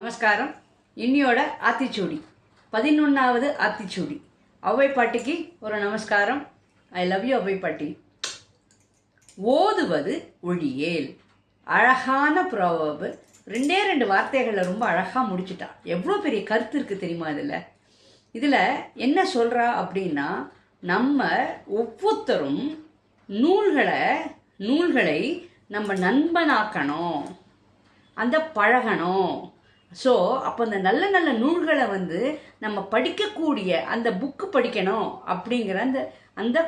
நமஸ்காரம். இன்னியோட ஆத்திச்சூடி 11வது ஆத்திச்சூடி. ஔவை பாட்டிக்கு ஒரு நமஸ்காரம். ஐ லவ் யூ ஔவை பாட்டி. ஓதுவது ஒழியேல். அழகான ப்ரோவர்பு. ரெண்டு வார்த்தைகளில் ரொம்ப அழகாக முடிச்சுட்டா. எவ்வளோ பெரிய கருத்து இருக்குது தெரியுமா இதில் என்ன சொல்கிறா அப்படின்னா, நம்ம ஒவ்வொருத்தரும் நூல்களை நம்ம நண்பனாக்கணும், அந்த பழகணும். ஸோ அப்போ அந்த நல்ல நல்ல நூல்களை நம்ம படிக்கக்கூடிய அந்த புக்கு படிக்கணும் அப்படிங்கிற அந்த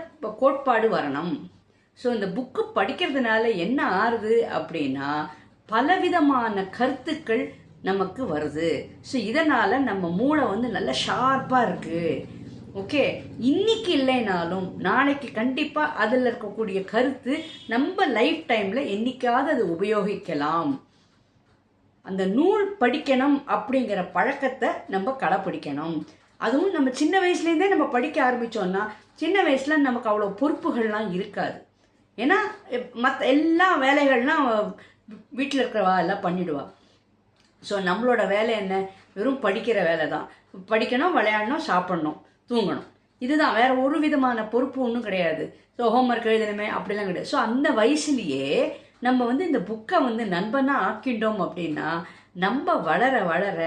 கோட்பாடு வரணும். ஸோ இந்த புக்கு படிக்கிறதுனால என்ன ஆறுது அப்படின்னா, பலவிதமான கருத்துக்கள் நமக்கு வருது. ஸோ இதனால் நம்ம மூளை நல்ல ஷார்ப்பாக இருக்குது. ஓகே, இன்னைக்கு இல்லைனாலும் நாளைக்கு கண்டிப்பாக அதில் இருக்கக்கூடிய கருத்து நம்ம லைஃப் டைமில் என்னைக்காவது அது உபயோகிக்கலாம். அந்த நூல் படிக்கணும் அப்படிங்கிற பழக்கத்தை நம்ம கடைப்பிடிக்கணும். அதுவும் நம்ம சின்ன வயசுலேருந்தே நம்ம படிக்க ஆரம்பித்தோன்னா, சின்ன வயசில் நமக்கு அவ்வளோ பொறுப்புகள்லாம் இருக்காது. ஏன்னா மற்ற எல்லா வேலைகள்லாம் வீட்டில் இருக்கிறவா எல்லாம் பண்ணிடுவா. ஸோ நம்மளோட வேலை என்ன? வெறும் படிக்கிற வேலை தான். படிக்கணும், விளையாடணும், சாப்பிட்ணும், தூங்கணும். இதுதான், வேறு ஒரு விதமான பொறுப்பு ஒன்றும் கிடையாது. ஸோ ஹோம்ஒர்க் எழுதணுமே அப்படிலாம் கிடையாது. ஸோ அந்த வயசுலேயே நம்ம இந்த புக்கை நண்பனாக ஆக்கிட்டோம் அப்படின்னா, நம்ம வளர வளர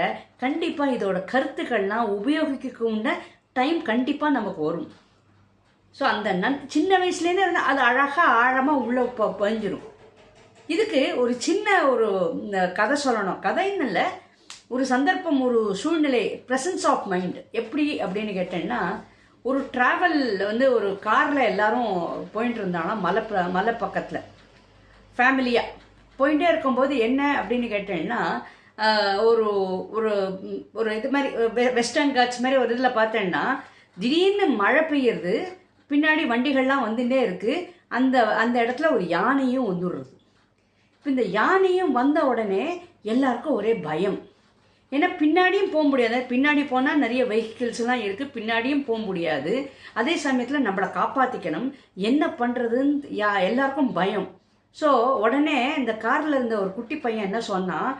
கண்டிப்பாக இதோட கருத்துக்கள்லாம் உபயோகிக்கக்கூடிய டைம் கண்டிப்பாக நமக்கு வரும். ஸோ அந்த சின்ன வயசுலேருந்தே அது அழகாக ஆழமாக உள்ள பதிஞ்சிடும். இதுக்கு ஒரு சின்ன கதை சொல்லணும். கதைன்னு இல்லை, ஒரு சந்தர்ப்பம், ஒரு சூழ்நிலை, ப்ரெசன்ஸ் ஆஃப் மைண்ட். எப்படி அப்படின்னு கேட்டேன்னா, ஒரு ட்ராவல் ஒரு காரில் எல்லாரும் போயிட்டு இருந்தாங்கன்னா மலை பக்கத்தில் ஃபேமிலியாக போயிட்டே இருக்கும்போது என்ன அப்படின்னு கேட்டேன்னா, ஒரு ஒரு ஒரு இது மாதிரி வெஸ்டர்ன் காட்ஸ் மாதிரி ஒரு இதில் பார்த்தேன்னா, திடீர்னு மழை பெய்யுறது, பின்னாடி வண்டிகள்லாம் வந்துட்டே இருக்குது. அந்த இடத்துல ஒரு யானையும் வந்துடுறது. இப்போ இந்த யானையும் வந்த உடனே எல்லாருக்கும் ஒரே பயம். ஏன்னா பின்னாடியும் போக முடியாது. பின்னாடி போனால் நிறைய வெஹிக்கிள்ஸ்லாம் இருக்குது, பின்னாடியும் போக முடியாது. அதே சமயத்தில் நம்மளை காப்பாற்றிக்கணும், என்ன பண்ணுறதுன்னு எல்லாருக்கும் பயம். ஸோ உடனே இந்த காரில் இருந்த ஒரு குட்டி பையன் என்ன சொன்னால்,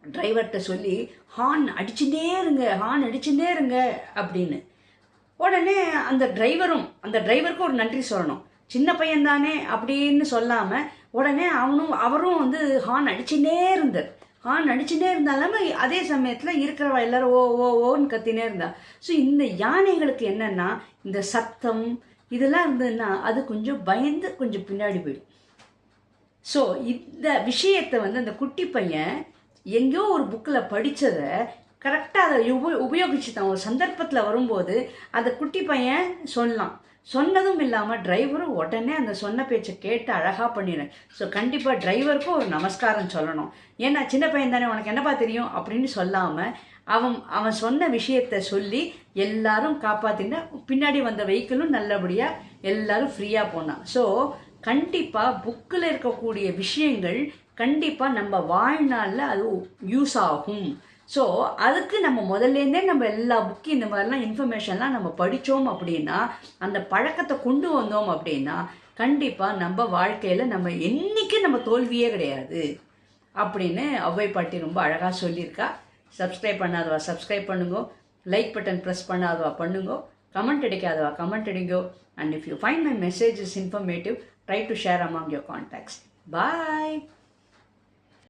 டிரைவர்கிட்ட சொல்லி ஹார்ன் அடிச்சுட்டே இருங்க அப்படின்னு. உடனே அந்த டிரைவருக்கும் ஒரு நன்றி சொல்லணும். சின்ன பையன் தானே அப்படின்னு சொல்லாமல் உடனே அவரும் ஹார்ன் அடிச்சுட்டே இருந்தாலும் அதே சமயத்தில் இருக்கிறவ எல்லாரும் ஓன்னு கத்தினே இருந்தா. ஸோ இந்த யானைகளுக்கு என்னென்னா, இந்த சத்தம் இதெல்லாம் இருந்ததுன்னா அது கொஞ்சம் பயந்து கொஞ்சம் பின்னாடி போயிடும். ஸோ இந்த விஷயத்தை அந்த குட்டி பையன் எங்கேயோ ஒரு புக்கில் படித்ததை கரெக்டாக அதை உபயோகிச்சுதான். ஒரு சந்தர்ப்பத்தில் வரும்போது அந்த குட்டி பையன் சொன்னதும் இல்லாமல் டிரைவரும் உடனே அந்த சொன்ன பேச்சை கேட்டு அழகாக பண்ணிடுறேன். ஸோ கண்டிப்பாக டிரைவருக்கும் ஒரு நமஸ்காரம் சொல்லணும். ஏன்னா சின்ன பையன் தானே, உனக்கு என்னப்பா தெரியும் அப்படின்னு சொல்லாமல் அவன் சொன்ன விஷயத்தை சொல்லி எல்லாரும் காப்பாற்றினா, பின்னாடி வந்த வெஹிக்கிளும் நல்லபடியாக எல்லாரும் ஃப்ரீயாக போனான். ஸோ கண்டிப்பாக புக்கில் இருக்கக்கூடிய விஷயங்கள் கண்டிப்பாக நம்ம வாழ்நாளில் அது யூஸ் ஆகும். ஸோ அதுக்கு நம்ம முதல்லேருந்தே நம்ம எல்லா புக்கு இந்த மாதிரிலாம் இன்ஃபர்மேஷன்லாம் நம்ம படித்தோம் அப்படின்னா, அந்த பழக்கத்தை கொண்டு வந்தோம் அப்படின்னா, கண்டிப்பாக நம்ம வாழ்க்கையில் நம்ம என்றைக்கும் நம்ம தோல்வியே கிடையாது அப்படின்னு ஔவை பாட்டி ரொம்ப அழகாக சொல்லியிருக்கா. சப்ஸ்கிரைப் பண்ணாதவா சப்ஸ்கிரைப் பண்ணுங்க, லைக் பட்டன் ப்ரெஸ் பண்ணாதவா பண்ணுங்க, கமெண்ட் அடிக்காதவா கமெண்ட் அடிங்கோ. And if you find my message is informative, try to share among your contacts. Bye.